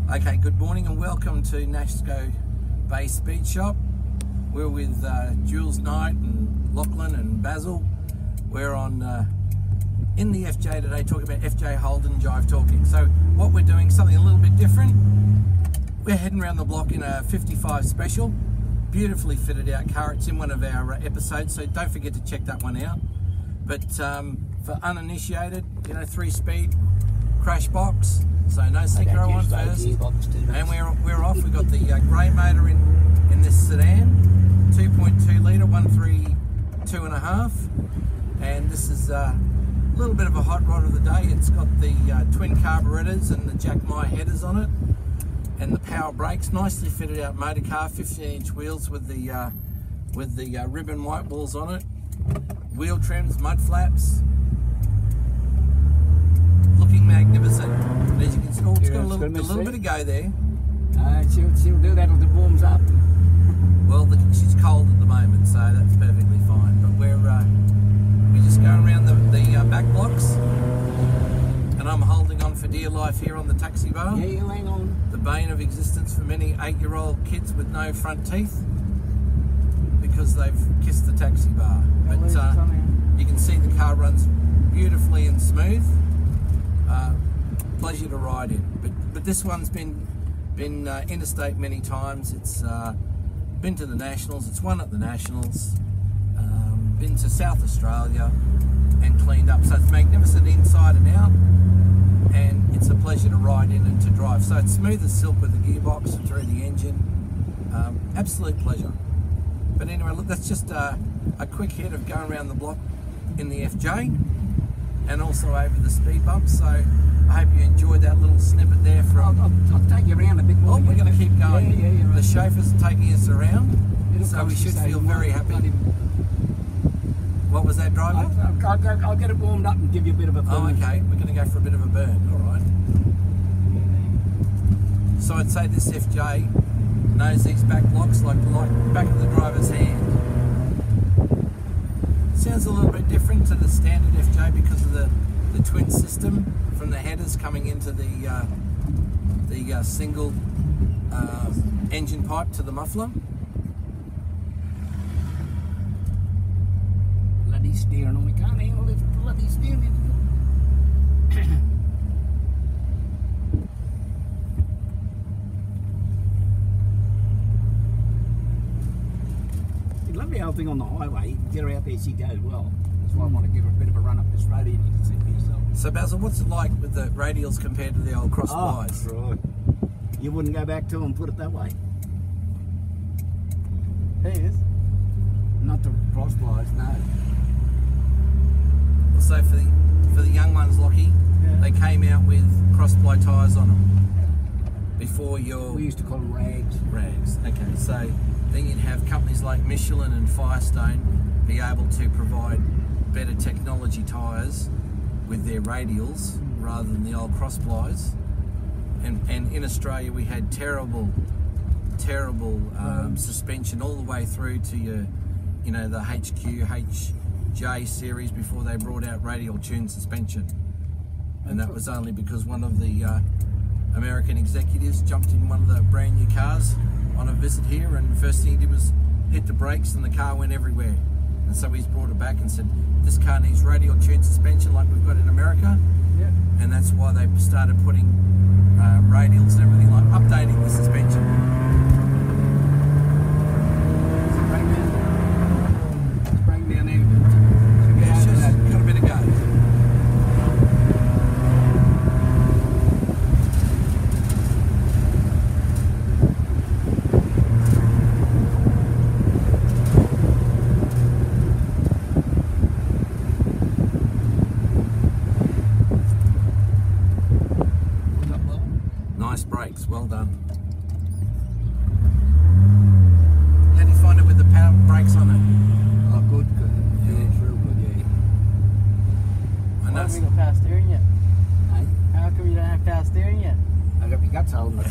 Okay, good morning and welcome to Nasco Bay Speed Shop. We're with Jules Knight and Lachlan and Basil. We're on in the FJ today, talking about FJ Holden Jive Talking. So what we're doing, something a little bit different. We're heading around the block in a 55 special, beautifully fitted out car. It's in one of our episodes, so don't forget to check that one out. But for uninitiated, 3-speed crash box. So no synchro on first, and we're off. We've got the grey motor in this sedan, 2.2 litre, 132.5, and this is a little bit of a hot rod of the day. It's got the twin carburetors and the Jack My headers on it, and the power brakes. Nicely fitted out motor car, 15-inch wheels with the ribbon white walls on it, wheel trims, mud flaps. Looking magnificent. As you can see, it's got a little bit of go there. She'll do that as it warms up. Well, she's cold at the moment, so that's perfectly fine. But we're just going around the back blocks, and I'm holding on for dear life here on the taxi bar. Yeah, you hang on. The bane of existence for many 8-year-old kids with no front teeth, because they've kissed the taxi bar. But you can see the car runs beautifully and smooth. Pleasure to ride in, but this one's been interstate many times. It's been to the Nationals, it's won at the Nationals, been to South Australia and cleaned up, so it's magnificent inside and out, and it's a pleasure to ride in and to drive. So it's smooth as silk with the gearbox and through the engine. Absolute pleasure. But anyway, look, that's just a quick hit of going around the block in the FJ and also over the speed bumps. So I hope you enjoyed that little snippet there from... I'll take you around a bit more. Oh, we're going to keep going. Yeah, right. The chauffeur's taking us around, so we should feel very happy. What was that, driver? I'll get it warmed up and give you a bit of a burn. Oh, okay. We're going to go for a bit of a burn. All right. So I'd say this FJ knows these back blocks like the back of the driver's hand. Sounds a little bit different to the standard FJ because of the twin system from the headers coming into the single engine pipe to the muffler. Bloody steering on, we can't handle this bloody steering. Lovely old thing on the highway. Get her out there, she goes well. That's why I want to give her a bit of a run up this road, and you can see for yourself. So Basil, what's it like with the radials compared to the old cross plies? Right. You wouldn't go back to them, put it that way. It is. Not the cross plies, no. So for the young ones, Lockie, they came out with cross ply tyres on them before your... We used to call them rags. Rags. Okay, so then you'd have companies like Michelin and Firestone be able to provide better technology tyres with their radials rather than the old cross plies. And in Australia we had terrible suspension all the way through to your, the HQ, HJ series before they brought out radial tune suspension. And that was only because one of the American executives jumped in one of the brand new cars on a visit here, and the first thing he did was hit the brakes and the car went everywhere. And so he's brought it back and said, this car needs radial tune suspension like we've got in America. Yeah. And that's why they started putting radials and everything, like updating the suspension. It's breaking down there. Yeah, it's just got a bit of go. Nice brakes, well done. How do you find it with the power brakes on it? Oh, good. Yeah. It's real good, yeah. I Why know. have we got power steering yet? Hey? How come you don't have power steering yet? I got my guts holding it.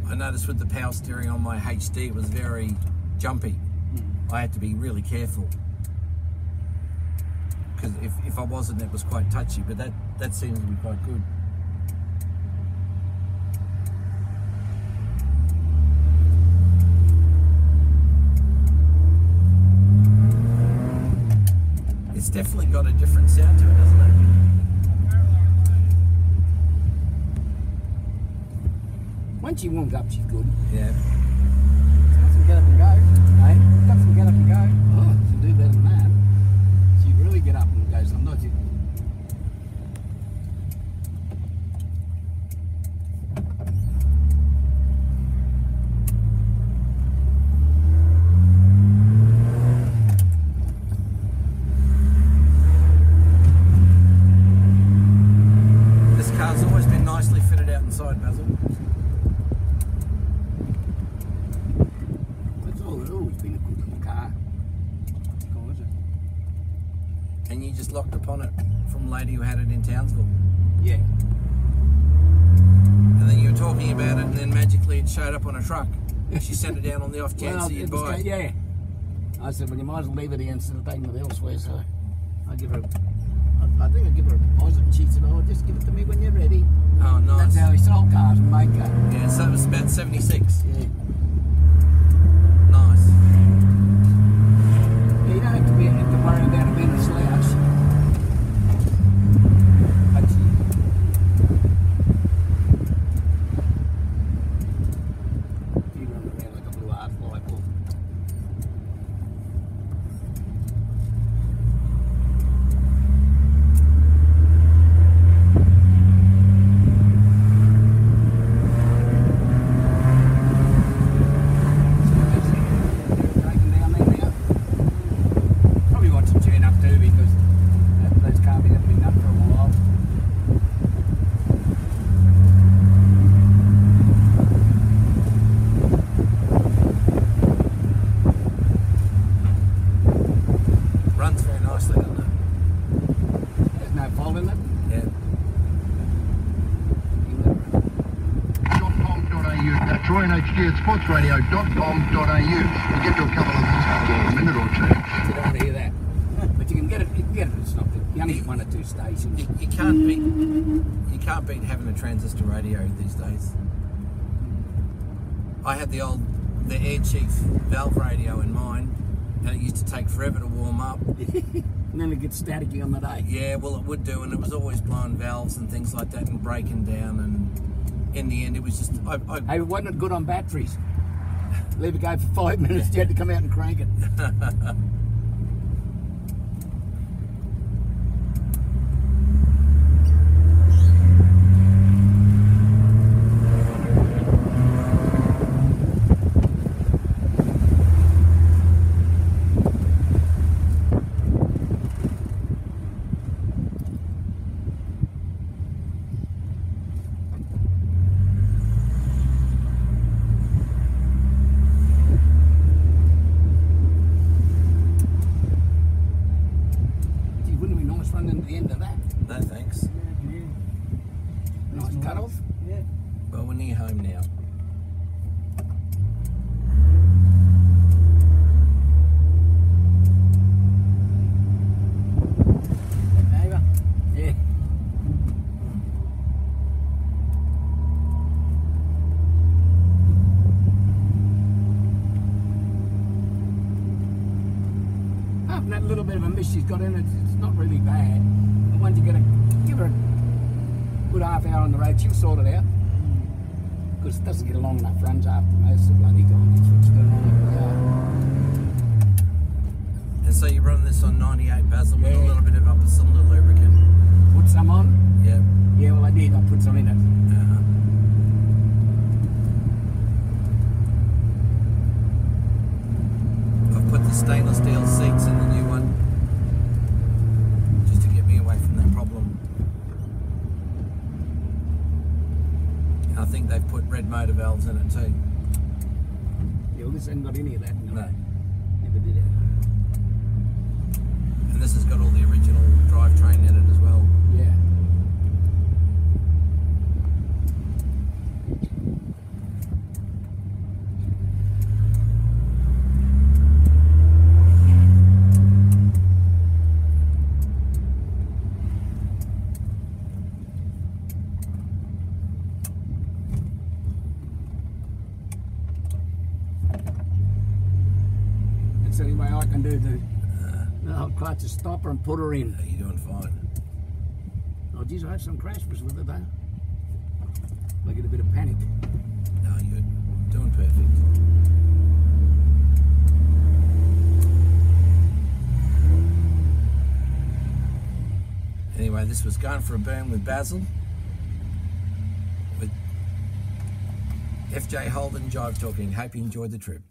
I noticed with the power steering on my HD, it was very jumpy. I had to be really careful. because if I wasn't, it was quite touchy, but that seems to be quite good. definitely got a different sound to it, doesn't it? Once she warms up, she's good. Yeah. It's got some get up and go. Hey? Got some get up and go. Oh, she'll do better than that. She really get up and go sometimes. This car's always been nicely fitted out inside, Basil. It's always been a good little car. Gorgeous. And you just locked upon it from a lady who had it in Townsville. Yeah. And then you were talking about it, and then magically it showed up on a truck. She sent it down on the off chance that you'd buy it. Yeah. I said, well, you might as well leave it here instead of taking it elsewhere. So I give her, I think I give her a deposit, and she said, oh, just give it to me when you're ready. Oh, nice. That's how he sold cars from Maker. Yeah, so it was about 76. Yeah. Nice. Yeah, you don't have to worry about it being a slouch. But you run around like a blue half light bulb. Taken down there now. Probably want to turn up too because those cars haven't been up for a while. Runs very nicely, doesn't it? There's no fault in it. Yeah. .com.au, that's Roy and HG at sportsradio.com.au. We'll get to a couple of details in a minute or two. You don't want to hear that. But you can get it. You can get it at Stockton. You only get one or two stations. You can't beat having a transistor radio these days. I had the Air Chief valve radio in mine, and it used to take forever to warm up. And then it gets staticky on the day. Yeah, well, it would do, and it was always blowing valves and things like that and breaking down. And in the end, it was just Hey, wasn't it good on batteries? Leave it go for 5 minutes, you had to come out and crank it. Gee, wouldn't it be nice running at the end of that? no thanks. Nice cut off. Yeah. Well, we're near home now. Neighbour. Yeah. Apart from that little bit of a mist she's got in it, it's not really bad. But once you give her a good half hour on the road, she'll sort it out. Because it doesn't get a long enough runs after most of the bloody time. That's what's going on in the car. And so you run this on 98 Basil with a Yeah. little bit of upper cylinder lubricant. Put some on? Yeah. Yeah, well I did. I put some in it. I've put the stainless steel seats in the new one just to get me away from that problem. And I think they've put red motor valves in it too. Yeah, well this hasn't got any of that. No. Never did it. And this has got all the original drivetrain in it as well. Yeah. That's the only way I can do the No, I tried to stop her and put her in. You're doing fine. Oh, geez, I had some crashes with it, though. I get a bit of panic. No, you're doing perfect. Anyway, this was Going for a Burn with Basil, with FJ Holden Jive Talking. Hope you enjoyed the trip.